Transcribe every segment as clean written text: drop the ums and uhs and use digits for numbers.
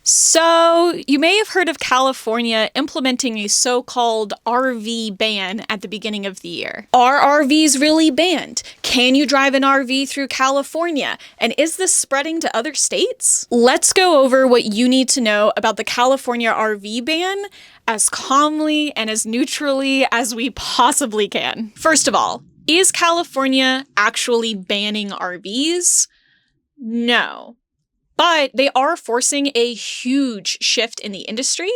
So, you may have heard of California implementing a so-called RV ban at the beginning of the year. Are RVs really banned? Can you drive an RV through California? And is this spreading to other states? Let's go over what you need to know about the California RV ban as calmly and as neutrally as we possibly can. First of all, is California actually banning RVs? No. But they are forcing a huge shift in the industry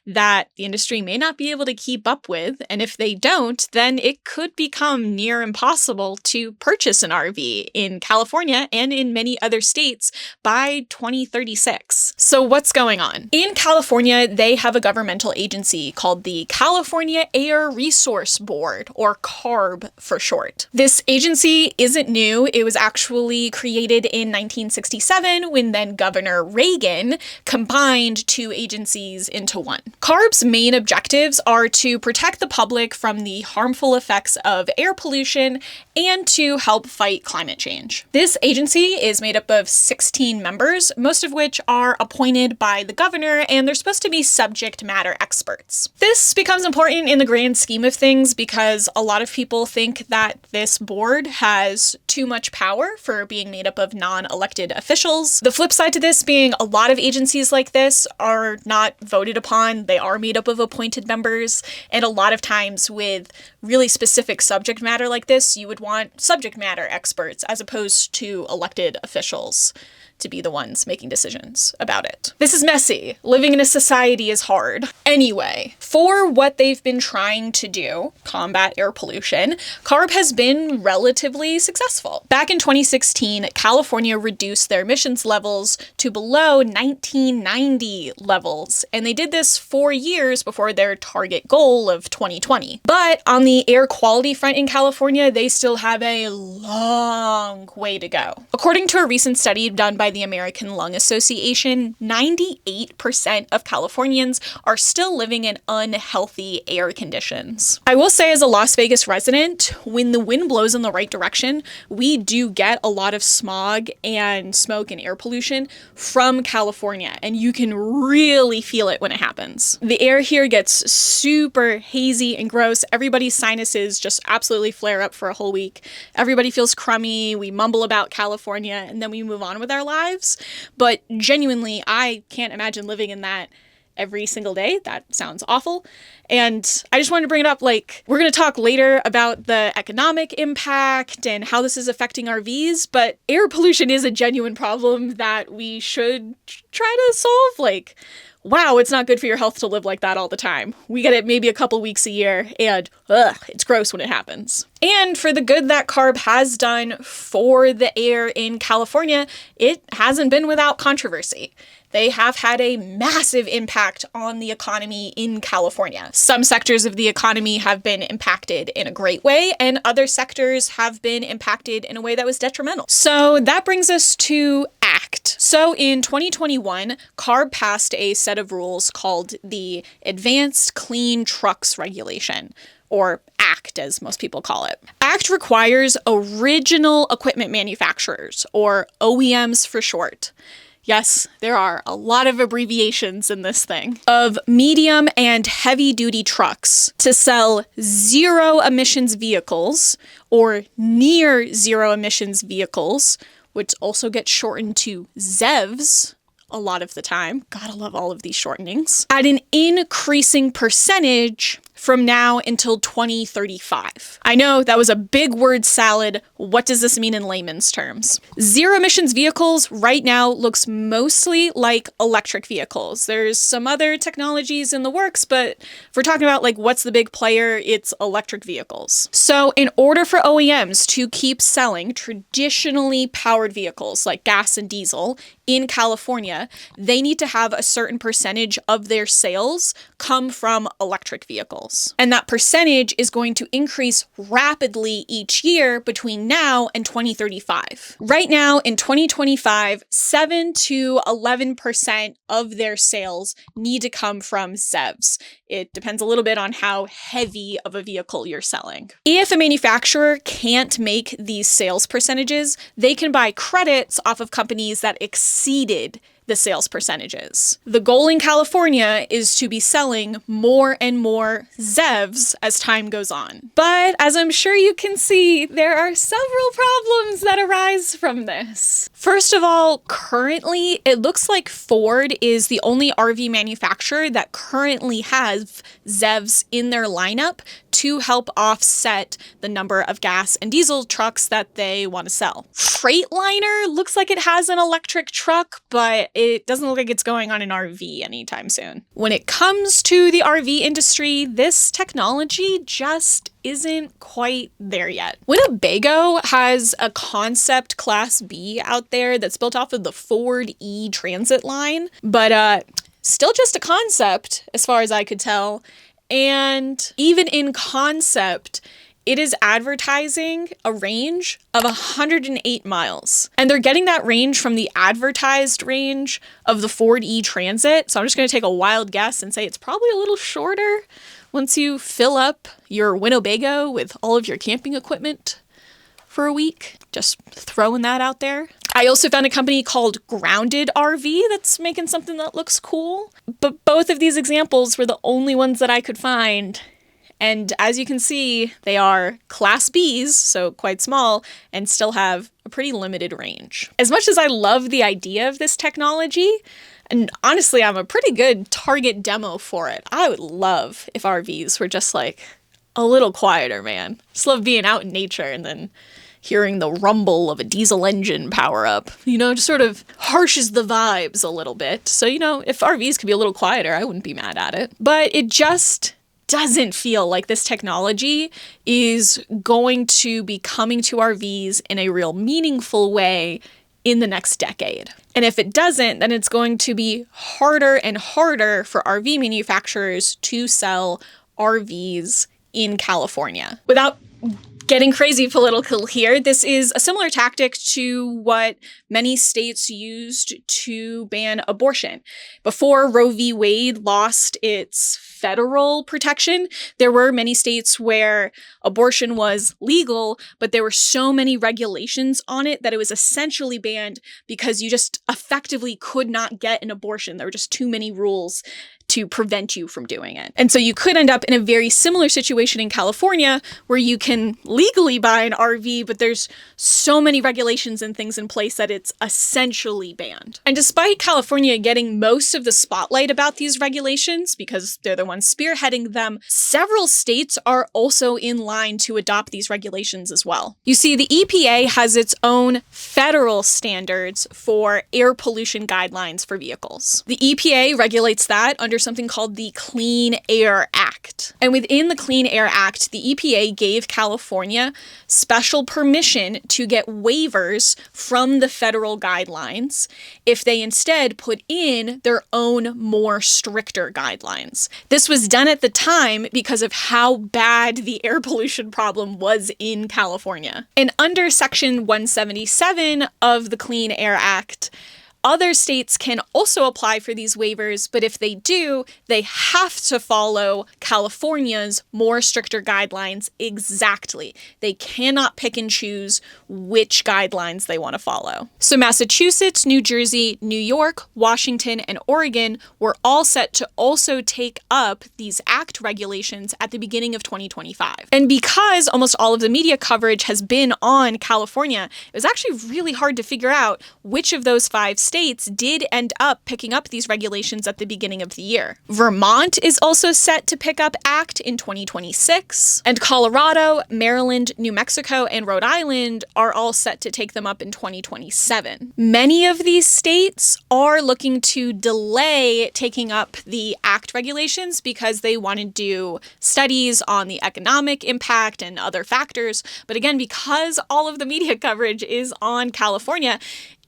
that the industry may not be able to keep up with. And if they don't, then it could become near impossible to purchase an RV in California and in many other states by 2036. So what's going on? In California, they have a governmental agency called the California Air Resource Board, or CARB for short. This agency isn't new. It was actually created in 1967 when then Governor Reagan combined two agencies into one. CARB's main objectives are to protect the public from the harmful effects of air pollution and to help fight climate change. This agency is made up of 16 members, most of which are appointed by the governor, and they're supposed to be subject matter experts. This becomes important in the grand scheme of things because a lot of people think that this board has too much power for being made up of non-elected officials. The flip side to this being a lot of agencies like this are not voted upon. They are made up of appointed members, and a lot of times with really specific subject matter like this, you would want subject matter experts as opposed to elected officials to be the ones making decisions about it. This is messy. Living in a society is hard. Anyway, for what they've been trying to do, combat air pollution, CARB has been relatively successful. Back in 2016, California reduced their emissions levels to below 1990 levels, and they did this 4 years before their target goal of 2020. But on the air quality front in California, they still have a long way to go. According to a recent study done by the American Lung Association, 98% of Californians are still living in unhealthy air conditions. I will say, as a Las Vegas resident, when the wind blows in the right direction, we do get a lot of smog and smoke and air pollution from California, and you can really feel it when it happens. The air here gets super hazy and gross. Everybody's sinuses just absolutely flare up for a whole week. Everybody feels crummy. We mumble about California, and then we move on with our lives. But genuinely, I can't imagine living in that every single day. That sounds awful. And I just wanted to bring it up, like, we're going to talk later about the economic impact and how this is affecting RVs, but air pollution is a genuine problem that we should try to solve. Like, wow, it's not good for your health to live like that all the time. We get it maybe a couple weeks a year, and it's gross when it happens. And for the good that CARB has done for the air in California, it hasn't been without controversy. They have had a massive impact on the economy in California. Some sectors of the economy have been impacted in a great way, and other sectors have been impacted in a way that was detrimental. So that brings us to ACT. So in 2021, CARB passed a set of rules called the Advanced Clean Trucks Regulation, or ACT as most people call it. ACT requires original equipment manufacturers, or OEMs for short. Yes, there are a lot of abbreviations in this thing, of medium and heavy duty trucks to sell zero emissions vehicles or near zero emissions vehicles, which also gets shortened to ZEVs a lot of the time. Gotta love all of these shortenings. At an increasing percentage from now until 2035. I know that was a big word salad. What does this mean in layman's terms? Zero emissions vehicles right now looks mostly like electric vehicles. There's some other technologies in the works, but if we're talking about like what's the big player, it's electric vehicles. So in order for OEMs to keep selling traditionally powered vehicles like gas and diesel in California, they need to have a certain percentage of their sales come from electric vehicles. And that percentage is going to increase rapidly each year between now and 2035. Right now, in 2025, 7 to 11% of their sales need to come from ZEVs. It depends a little bit on how heavy of a vehicle you're selling. If a manufacturer can't make these sales percentages, they can buy credits off of companies that exceeded the sales percentages. The goal in California is to be selling more and more ZEVs as time goes on. But as I'm sure you can see, there are several problems that arise from this. First of all, currently, it looks like Ford is the only RV manufacturer that currently has ZEVs in their lineup to help offset the number of gas and diesel trucks that they want to sell. Freightliner looks like it has an electric truck, but it doesn't look like it's going on an RV anytime soon. When it comes to the RV industry, this technology just isn't quite there yet. Winnebago has a concept Class B out there that's built off of the Ford E-Transit line, but still just a concept as far as I could tell. And even in concept, it is advertising a range of 108 miles. And they're getting that range from the advertised range of the Ford E-Transit. So I'm just going to take a wild guess and say it's probably a little shorter once you fill up your Winnebago with all of your camping equipment for a week. Just throwing that out there. I also found a company called Grounded RV that's making something that looks cool. But both of these examples were the only ones that I could find. And as you can see, they are Class Bs, so quite small, and still have a pretty limited range. As much as I love the idea of this technology, and honestly, I'm a pretty good target demo for it. I would love if RVs were just like a little quieter, man. Just love being out in nature and then hearing the rumble of a diesel engine power up, just sort of harshes the vibes a little bit. So, if RVs could be a little quieter, I wouldn't be mad at it. But it just doesn't feel like this technology is going to be coming to RVs in a real meaningful way in the next decade. And if it doesn't, then it's going to be harder and harder for RV manufacturers to sell RVs in California. Without getting crazy political here, this is a similar tactic to what many states used to ban abortion. Before Roe v. Wade lost its federal protection, there were many states where abortion was legal, but there were so many regulations on it that it was essentially banned because you just effectively could not get an abortion. There were just too many rules to prevent you from doing it. And so you could end up in a very similar situation in California where you can legally buy an RV, but there's so many regulations and things in place that it's essentially banned. And despite California getting most of the spotlight about these regulations, because they're the ones spearheading them, several states are also in line to adopt these regulations as well. You see, the EPA has its own federal standards for air pollution guidelines for vehicles. The EPA regulates that under something called the Clean Air Act. And within the Clean Air Act, the EPA gave California special permission to get waivers from the federal guidelines if they instead put in their own more stricter guidelines. This was done at the time because of how bad the air pollution problem was in California. And under Section 177 of the Clean Air Act, other states can also apply for these waivers, but if they do, they have to follow California's more stricter guidelines exactly. They cannot pick and choose which guidelines they want to follow. So Massachusetts, New Jersey, New York, Washington, and Oregon were all set to also take up these ACT regulations at the beginning of 2025. And because almost all of the media coverage has been on California, it was actually really hard to figure out which of those 5 states did end up picking up these regulations at the beginning of the year. Vermont is also set to pick up ACT in 2026, and Colorado, Maryland, New Mexico, and Rhode Island are all set to take them up in 2027. Many of these states are looking to delay taking up the ACT regulations because they want to do studies on the economic impact and other factors. But again, because all of the media coverage is on California,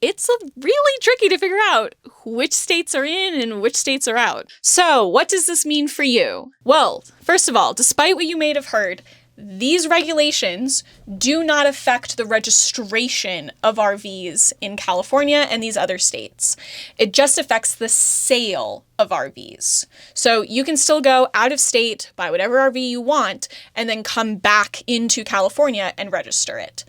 it's really tricky to figure out which states are in and which states are out. So what does this mean for you? Well, first of all, despite what you may have heard, these regulations do not affect the registration of RVs in California and these other states. It just affects the sale of RVs. So you can still go out of state, buy whatever RV you want, and then come back into California and register it.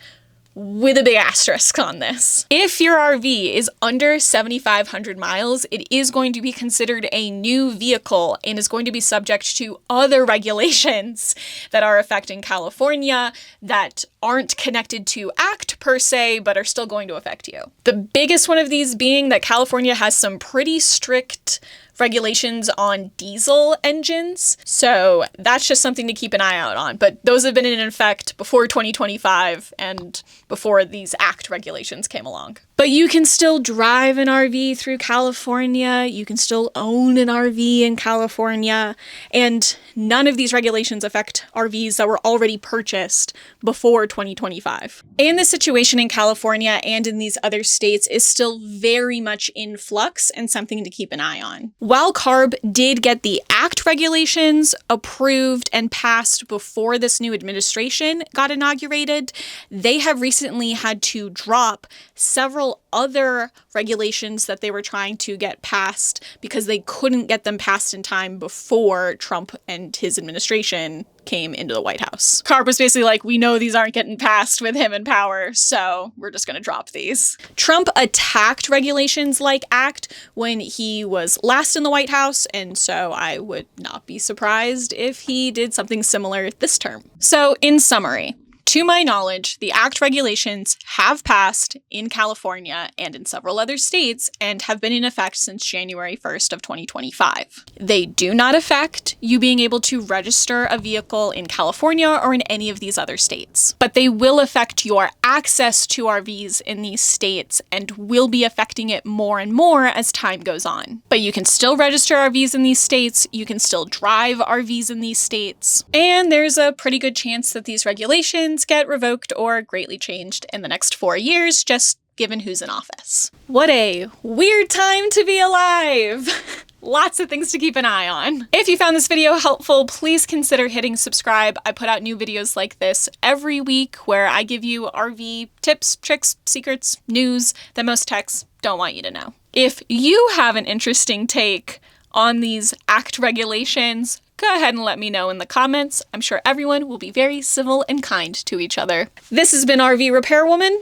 with a big asterisk on this. If your RV is under 7,500 miles, it is going to be considered a new vehicle and is going to be subject to other regulations that are affecting California that aren't connected to ACT per se, but are still going to affect you. The biggest one of these being that California has some pretty strict regulations on diesel engines. So that's just something to keep an eye out on. But those have been in effect before 2025 and before these ACT regulations came along. But you can still drive an RV through California. You can still own an RV in California. And none of these regulations affect RVs that were already purchased before 2025. And the situation in California and in these other states is still very much in flux and something to keep an eye on. While CARB did get the ACT regulations approved and passed before this new administration got inaugurated, they have recently had to drop several other regulations that they were trying to get passed because they couldn't get them passed in time before Trump and his administration came into the White House. CARB was basically like, we know these aren't getting passed with him in power, so we're just going to drop these. Trump attacked regulations like ACT when he was last in the White House, and so I would not be surprised if he did something similar this term. So in summary, to my knowledge, the ACT regulations have passed in California and in several other states and have been in effect since January 1st of 2025. They do not affect you being able to register a vehicle in California or in any of these other states, but they will affect your access to RVs in these states and will be affecting it more and more as time goes on. But you can still register RVs in these states, you can still drive RVs in these states, and there's a pretty good chance that these regulations get revoked or greatly changed in the next 4 years, just given who's in office. What a weird time to be alive! Lots of things to keep an eye on. If you found this video helpful, please consider hitting subscribe. I put out new videos like this every week where I give you RV tips, tricks, secrets, news that most techs don't want you to know. If you have an interesting take on these ACT regulations, go ahead and let me know in the comments. I'm sure everyone will be very civil and kind to each other. This has been RV Repairwoman.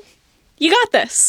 You got this.